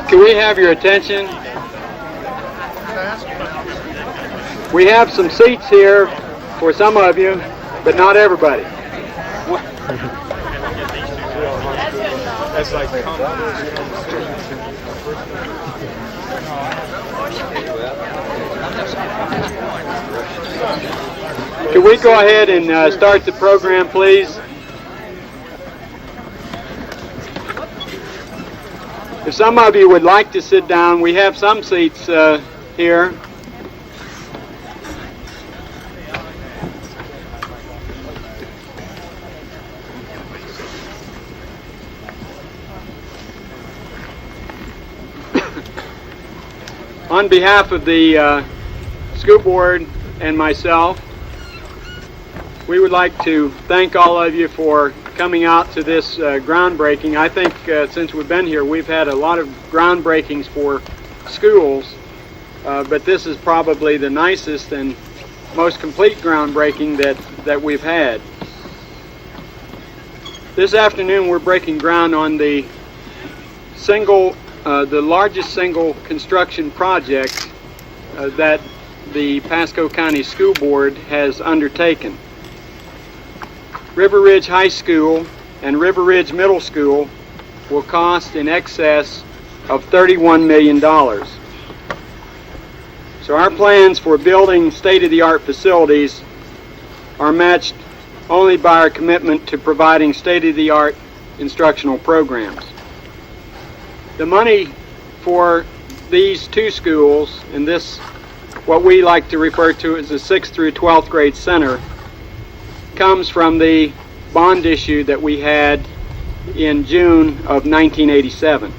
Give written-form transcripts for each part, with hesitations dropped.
Can we have your attention? We have some seats here for some of you, but not everybody. That's like Can we go ahead and start the program, please? If some of you would like to sit down, we have some seats here. On behalf of the school board and myself, we would like to thank all of you for coming out to this groundbreaking. I think since we've been here, we've had a lot of groundbreakings for schools, but this is probably the nicest and most complete groundbreaking that we've had. This afternoon, we're breaking ground on the largest single construction project that the Pasco County School Board has undertaken. River Ridge High School and River Ridge Middle School will cost in excess of $31 million. So our plans for building state-of-the-art facilities are matched only by our commitment to providing state-of-the-art instructional programs. The money for these two schools, and this, what we like to refer to as the 6th through 12th grade center, comes from the bond issue that we had in June of 1987.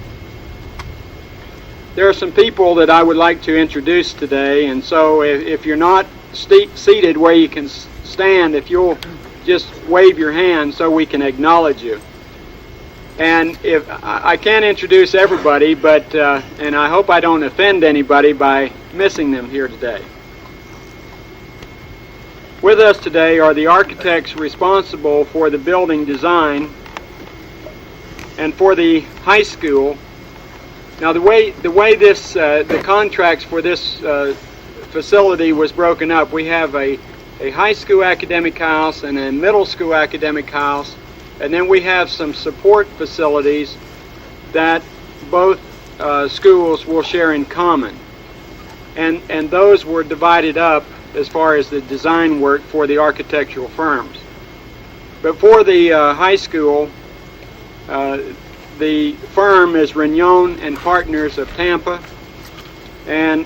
There are some people that I would like to introduce today, and so if you're not seated where you can stand, if you'll just wave your hand so we can acknowledge you. And if I can't introduce everybody, but and I hope I don't offend anybody by missing them here today. With us today are the architects responsible for the building design and for the high school. Now, the way this the contracts for this facility was broken up, we have a high school academic house and a middle school academic house, and then we have some support facilities that both schools will share in common. And those were divided up as far as the design work for the architectural firms. But for the high school, the firm is Rignon and Partners of Tampa, and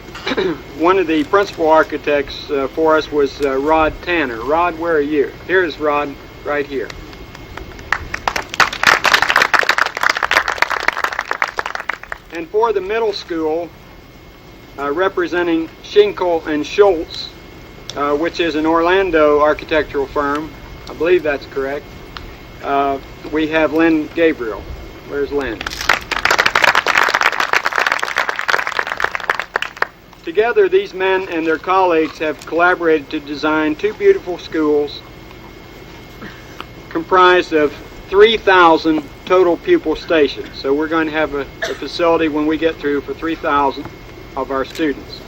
one of the principal architects for us was Rod Tanner. Rod, where are you? Here's Rod, right here. And for the middle school, representing Schinkel and Schultz, which is an Orlando architectural firm, I believe that's correct, we have Lynn Gabriel. Where's Lynn? Together, these men and their colleagues have collaborated to design two beautiful schools comprised of 3,000 total pupil stations. So we're going to have a facility when we get through for 3,000 of our students.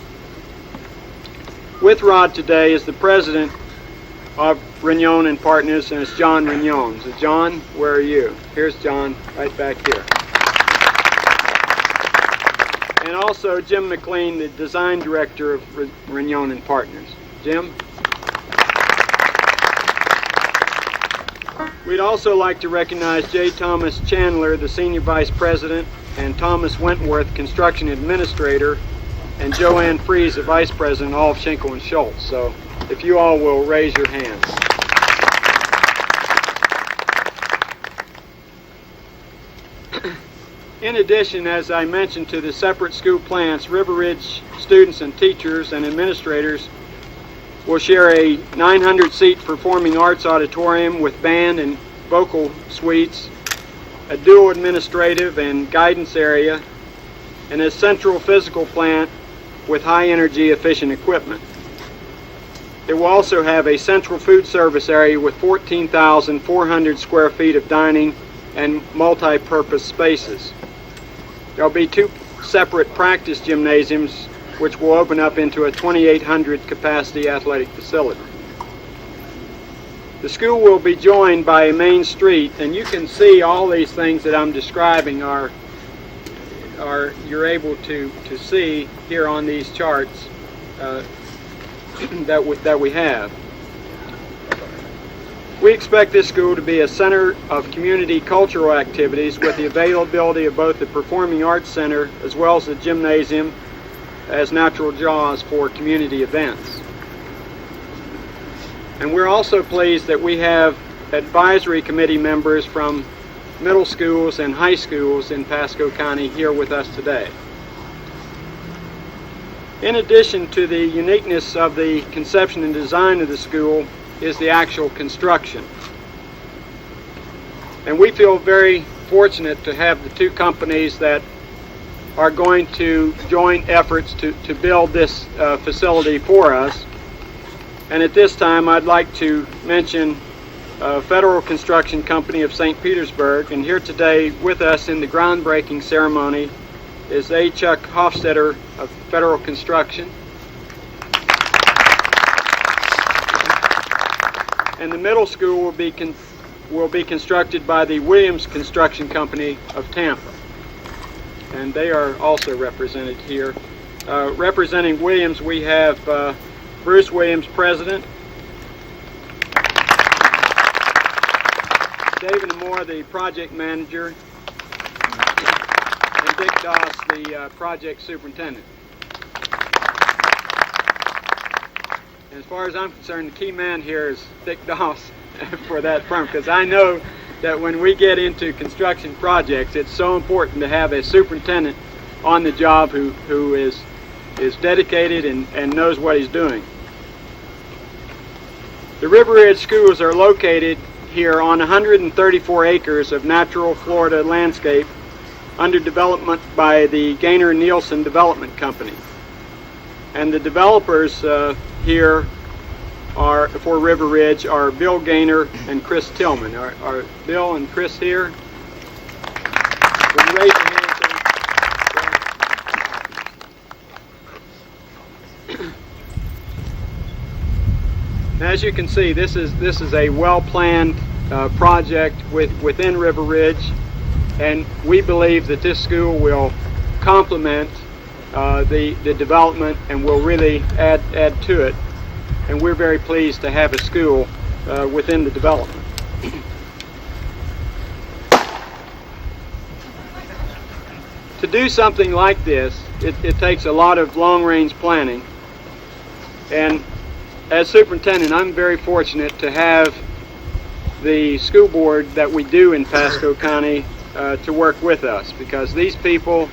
With Rod today is the president of Rignon and Partners, and it's John Rignon. So John, where are you? Here's John, right back here. And also Jim McLean, the design director of Rignon and Partners. Jim? We'd also like to recognize J. Thomas Chandler, the senior vice president, and Thomas Wentworth, construction administrator, and Joanne Fries, the vice president, all of Schinkel and Schultz. So if you all will raise your hands. In addition, as I mentioned, to the separate school plants, River Ridge students and teachers and administrators will share a 900-seat performing arts auditorium with band and vocal suites, a dual administrative and guidance area, and a central physical plant with high-energy efficient equipment. It will also have a central food service area with 14,400 square feet of dining and multi-purpose spaces. There will be 2 separate practice gymnasiums which will open up into a 2,800 capacity athletic facility. The school will be joined by a main street, and you can see all these things that I'm describing you're able to see here on these charts that we have. We expect this school to be a center of community cultural activities with the availability of both the Performing Arts Center as well as the gymnasium as natural jaws for community events. And we're also pleased that we have advisory committee members from middle schools and high schools in Pasco County here with us today. In addition to the uniqueness of the conception and design of the school is the actual construction. And we feel very fortunate to have the 2 companies that are going to join efforts to build this facility for us. And at this time I'd like to mention Federal Construction Company of St. Petersburg, and here today with us in the groundbreaking ceremony is A. Chuck Hofstetter of Federal Construction. And the middle school will be constructed by the Williams Construction Company of Tampa. And they are also represented here. Representing Williams, we have Bruce Williams, President. David Moore, the Project Manager. And Dick Doss, the Project Superintendent. As far as I'm concerned, the key man here is Dick Doss for that firm, because I know that when we get into construction projects, it's so important to have a superintendent on the job who is dedicated and knows what he's doing. The River Ridge schools are located here on 134 acres of natural Florida landscape under development by the Gaynor Nielsen Development Company. And the developers here are for River Ridge are Bill Gaynor and Chris Tillman. Are Bill and Chris here? Will you raise your hands? As you can see, this is a well-planned project within River Ridge, and we believe that this school will complement the development and will really add to it. And we're very pleased to have a school within the development. To do something like this, it takes a lot of long-range planning. And as superintendent, I'm very fortunate to have the school board that we do in Pasco County to work with us, because these people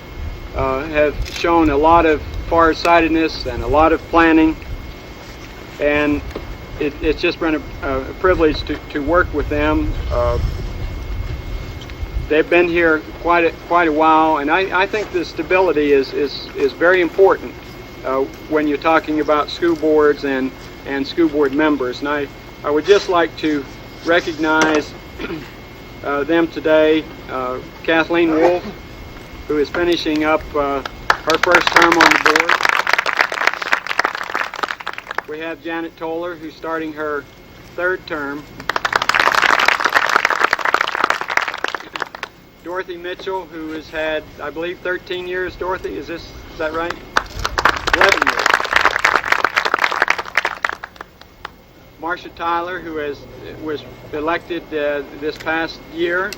have shown a lot of farsightedness and a lot of planning, and it's just been a privilege to work with them. They've been here quite a while, and I think the stability is very important when you're talking about school boards and school board members. And I would just like to recognize them today. Kathleen Wolf, who is finishing up her first term on the board. We have Janet Toller, who's starting her 3rd term. Dorothy Mitchell, who has had, I believe, 13 years. Dorothy, is that right? 11 years. Marcia Tyler, who was elected this past year.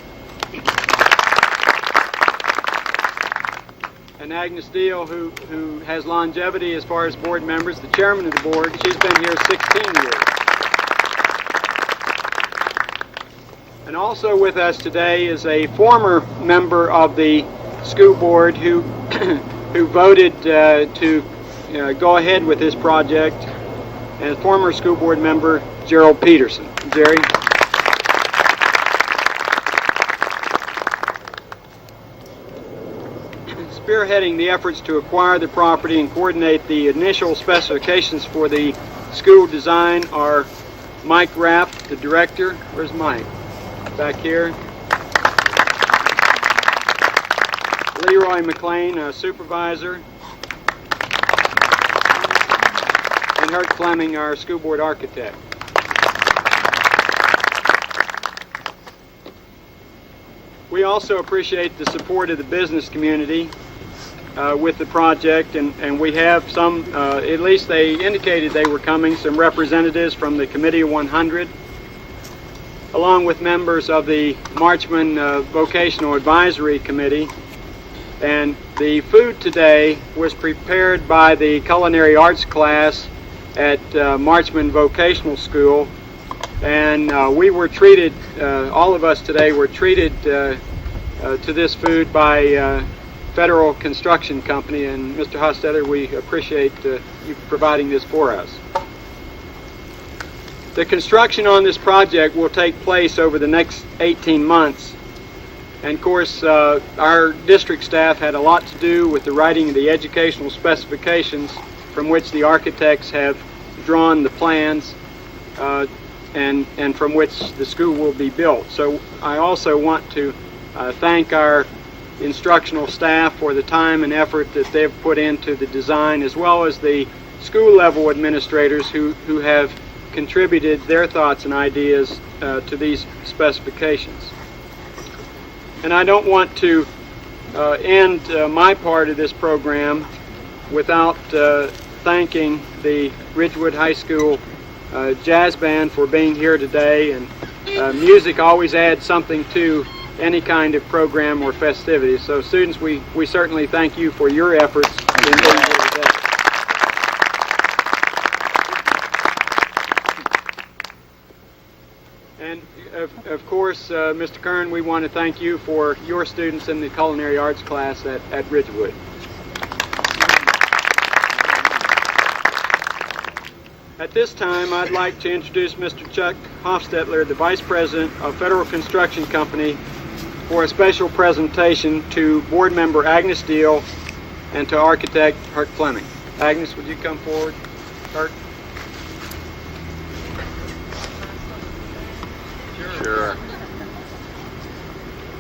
And Agnes Deal, who has longevity as far as board members, the chairman of the board. She's been here 16 years. And also with us today is a former member of the school board who who voted to go ahead with this project, and former school board member Gerald Peterson. Jerry. Spearheading the efforts to acquire the property and coordinate the initial specifications for the school design are Mike Raft, the director. Where's Mike? Back here. Leroy McLean, supervisor. And Hurt Fleming, our school board architect. We also appreciate the support of the business community with the project, and we have some, at least they indicated they were coming, some representatives from the Committee of 100, along with members of the Marchman Vocational Advisory Committee. And the food today was prepared by the culinary arts class at Marchman Vocational School, and we were treated, all of us today were treated to this food by Federal Construction Company, and Mr. Hostetler, we appreciate you providing this for us. The construction on this project will take place over the next 18 months, and of course our district staff had a lot to do with the writing of the educational specifications from which the architects have drawn the plans and from which the school will be built. So I also want to thank our instructional staff for the time and effort that they've put into the design, as well as the school level administrators who have contributed their thoughts and ideas to these specifications. And I don't want to end my part of this program without thanking the Ridgewood High School Jazz Band for being here today. And music always adds something to any kind of program or festivity. So students, we certainly thank you for your efforts in being here today. And of course, Mr. Kern, we want to thank you for your students in the culinary arts class at Ridgewood. At this time, I'd like to introduce Mr. Chuck Hofstetler, the Vice President of Federal Construction Company, for a special presentation to Board Member Agnes Deal and to Architect Hurt Fleming. Agnes, would you come forward? Hurt? Sure.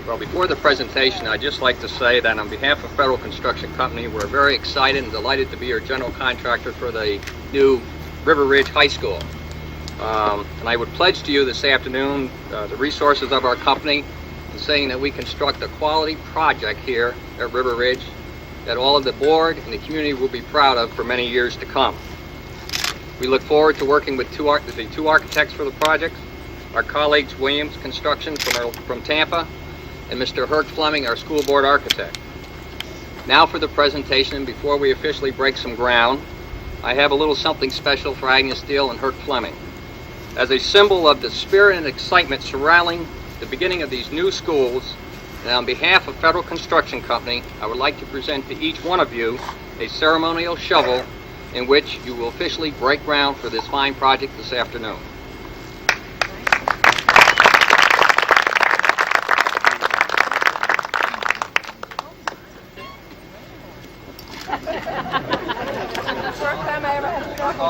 Well, before the presentation, I'd just like to say that on behalf of Federal Construction Company, we're very excited and delighted to be your general contractor for the new River Ridge High School. And I would pledge to you this afternoon the resources of our company, and saying that we construct a quality project here at River Ridge that all of the board and the community will be proud of for many years to come. We look forward to working with the two architects for the project, our colleagues Williams Construction from Tampa, and Mr. Hurt Fleming, our school board architect. Now for the presentation, before we officially break some ground, I have a little something special for Agnes Deal and Hurt Fleming. As a symbol of the spirit and excitement surrounding the beginning of these new schools, and on behalf of Federal Construction Company, I would like to present to each one of you a ceremonial shovel in which you will officially break ground for this fine project this afternoon. First time I ever had a shovel.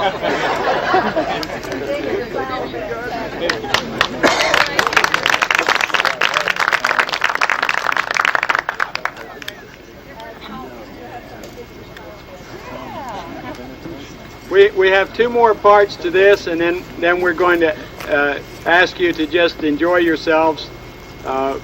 We have two more parts to this, and then we're going to ask you to just enjoy yourselves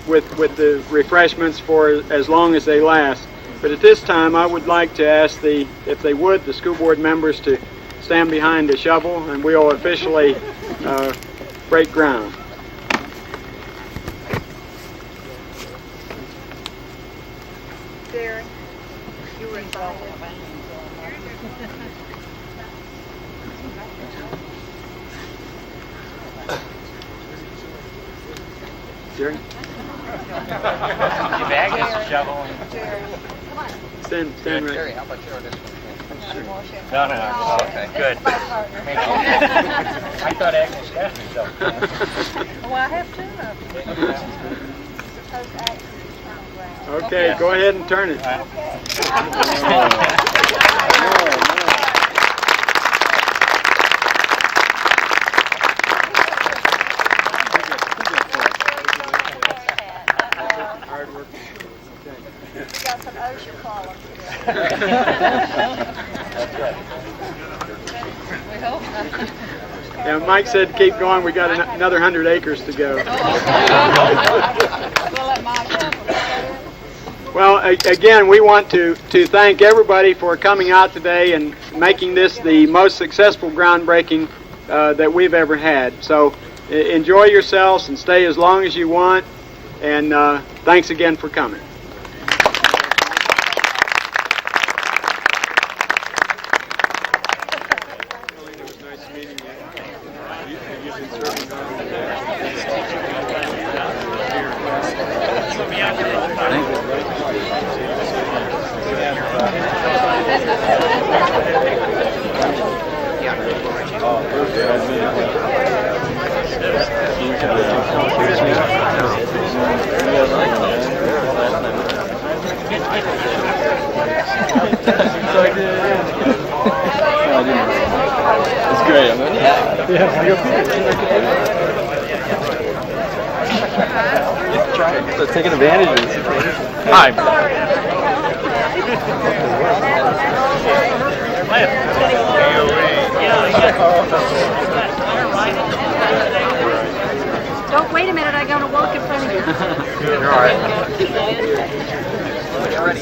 with the refreshments for as long as they last. But at this time, I would like to ask if they would, the school board members to stand behind the shovel, and we'll officially break ground. Darren, you were involved. Jerry? Your bag is a shovel. Stand right. Jerry, how about you on this one? No. Oh, okay. Good. Thank you. I thought Agnes got me something. Well, I have two of them. Okay, go ahead and turn it. We got some ocean columns We hope not. Yeah, Mike said keep going. We got another 100 acres to go. We'll let Mike help us. Well, again, we want to thank everybody for coming out today and making this the most successful groundbreaking that we've ever had. So enjoy yourselves and stay as long as you want. And thanks again for coming. It's great. So taking advantage of this. Hi. Don't wait a minute, I gotta walk in front of you. You're all right. You're ready.